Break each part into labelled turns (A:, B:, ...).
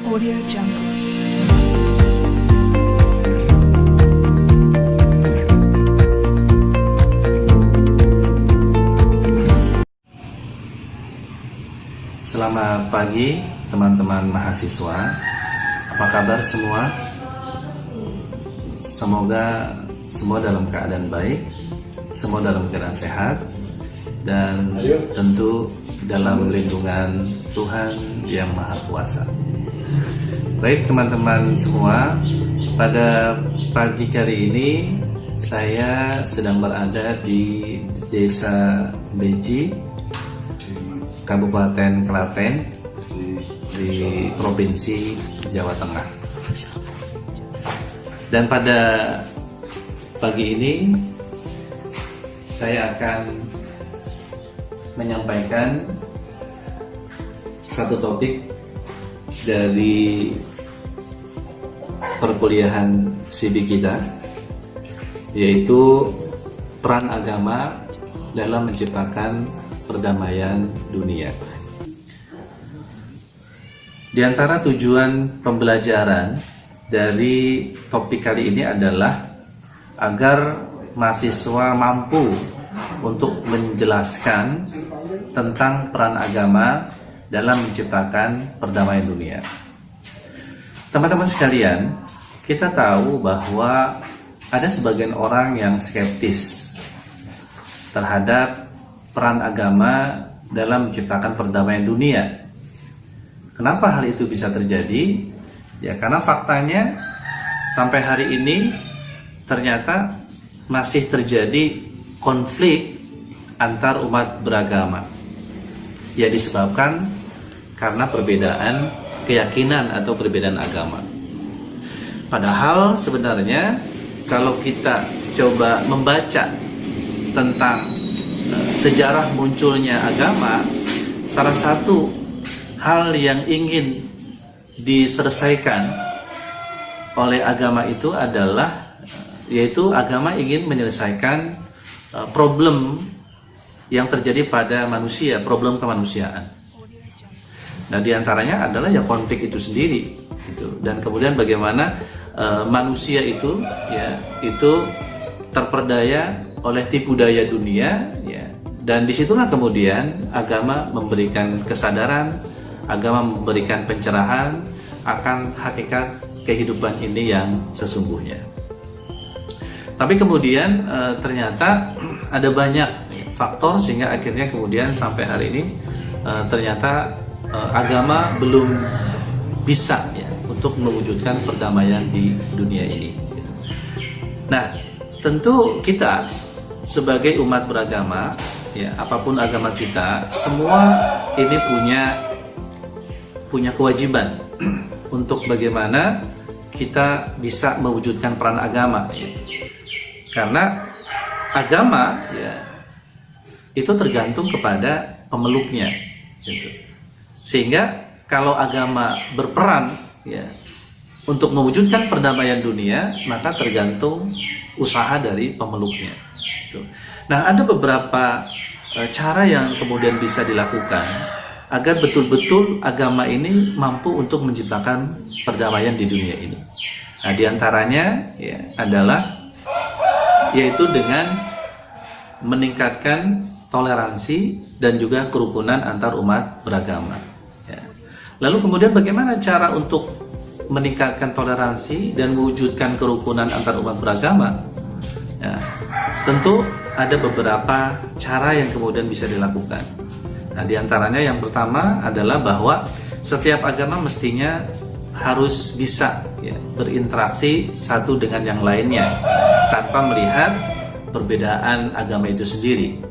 A: Audio Jungle.
B: Selamat pagi teman-teman mahasiswa. Apa kabar semua? Semoga semua dalam keadaan baik, semua dalam keadaan sehat, dan tentu dalam lindungan Tuhan yang Maha Kuasa. Baik teman-teman semua, pada pagi kali ini saya sedang berada di Desa Beji, Kabupaten Klaten, di Provinsi Jawa Tengah. Dan pada pagi ini saya akan menyampaikan satu topik dari perkuliahan CB kita, yaitu peran agama dalam menciptakan perdamaian dunia. Di antara tujuan pembelajaran dari topik kali ini adalah agar mahasiswa mampu untuk menjelaskan tentang peran agama dalam menciptakan perdamaian dunia. Teman-teman sekalian, kita tahu bahwa ada sebagian orang yang skeptis terhadap peran agama dalam menciptakan perdamaian dunia. Kenapa hal itu bisa terjadi? Ya, karena faktanya sampai hari ini ternyata masih terjadi konflik antar umat beragama. Ya, disebabkan karena perbedaan keyakinan atau perbedaan agama. Padahal sebenarnya kalau kita coba membaca tentang sejarah munculnya agama, salah satu hal yang ingin diselesaikan oleh agama itu adalah, yaitu agama ingin menyelesaikan problem yang terjadi pada manusia, problem kemanusiaan. Nah, diantaranya adalah ya konflik itu sendiri, gitu. Dan kemudian bagaimana manusia itu, ya, itu terperdaya oleh tipu daya dunia, ya. Dan disitulah kemudian agama memberikan kesadaran, agama memberikan pencerahan akan hakikat kehidupan ini yang sesungguhnya. Tapi kemudian ternyata ada banyak faktor sehingga akhirnya kemudian sampai hari ini ternyata agama belum bisa, ya, untuk mewujudkan perdamaian di dunia ini. Nah, tentu kita sebagai umat beragama, ya, apapun agama kita, semua ini punya kewajiban untuk bagaimana kita bisa mewujudkan peran agama, ya. Karena agama, ya, itu tergantung kepada pemeluknya, gitu. Sehingga kalau agama berperan, ya, untuk mewujudkan perdamaian dunia, maka tergantung usaha dari pemeluknya, gitu. Nah, ada beberapa cara yang kemudian bisa dilakukan agar betul-betul agama ini mampu untuk menciptakan perdamaian di dunia ini. Nah, diantaranya, ya, adalah yaitu dengan meningkatkan toleransi dan juga kerukunan antar umat beragama, ya. Lalu kemudian bagaimana cara untuk meningkatkan toleransi dan mewujudkan kerukunan antar umat beragama? Ya, tentu ada beberapa cara yang kemudian bisa dilakukan. Nah, diantaranya yang pertama adalah bahwa setiap agama mestinya harus bisa, ya, berinteraksi satu dengan yang lainnya tanpa melihat perbedaan agama itu sendiri.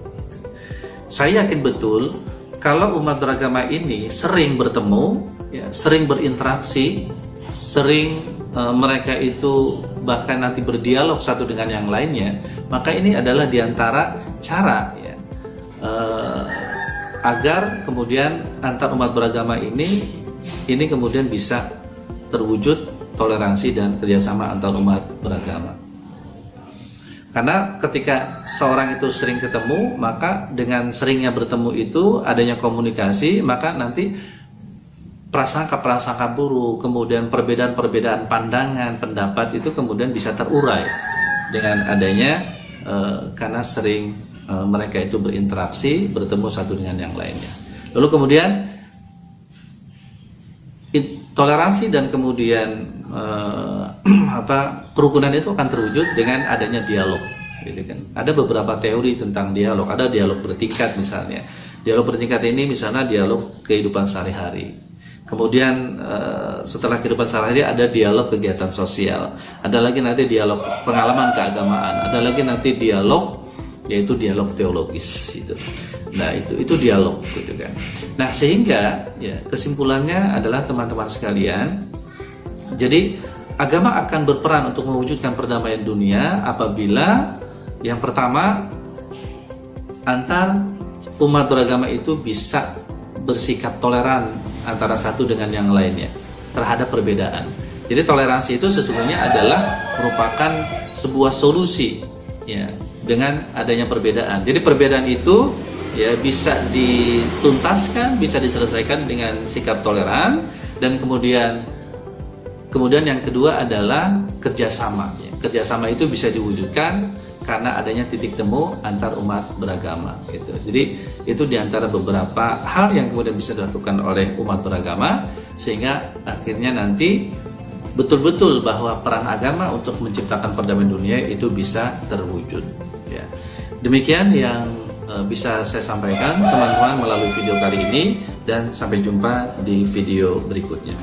B: Saya yakin betul kalau umat beragama ini sering bertemu, ya, sering berinteraksi, sering mereka itu bahkan nanti berdialog satu dengan yang lainnya, maka ini adalah diantara cara, ya, agar kemudian antar umat beragama ini kemudian bisa terwujud toleransi dan kerjasama antar umat beragama. Karena ketika seorang itu sering ketemu, maka dengan seringnya bertemu itu adanya komunikasi, maka nanti prasangka-prasangka buruk, kemudian perbedaan-perbedaan pandangan, pendapat itu kemudian bisa terurai dengan adanya karena sering mereka itu berinteraksi, bertemu satu dengan yang lainnya. Lalu kemudian toleransi dan kemudian kerukunan itu akan terwujud dengan adanya dialog. Gitu kan. Ada beberapa teori tentang dialog. Ada dialog bertingkat misalnya. Dialog bertingkat ini misalnya dialog kehidupan sehari-hari. Kemudian setelah kehidupan sehari-hari ada dialog kegiatan sosial. Ada lagi nanti dialog pengalaman keagamaan. Ada lagi nanti dialog yaitu dialog teologis itu. Nah, itu dialog gitu kan. Nah, sehingga ya kesimpulannya adalah teman-teman sekalian, jadi agama akan berperan untuk mewujudkan perdamaian dunia apabila yang pertama antar umat beragama itu bisa bersikap toleran antara satu dengan yang lainnya terhadap perbedaan. Jadi toleransi itu sesungguhnya adalah merupakan sebuah solusi ya dengan adanya perbedaan. Jadi perbedaan itu ya bisa dituntaskan, bisa diselesaikan dengan sikap toleran, dan kemudian yang kedua adalah kerjasama. Ya. Kerjasama itu bisa diwujudkan karena adanya titik temu antar umat beragama. Gitu. Jadi itu diantara beberapa hal yang kemudian bisa dilakukan oleh umat beragama sehingga akhirnya nanti betul-betul bahwa peran agama untuk menciptakan perdamaian dunia itu bisa terwujud. Ya. Demikian yang bisa saya sampaikan teman-teman melalui video kali ini, dan sampai jumpa di video berikutnya.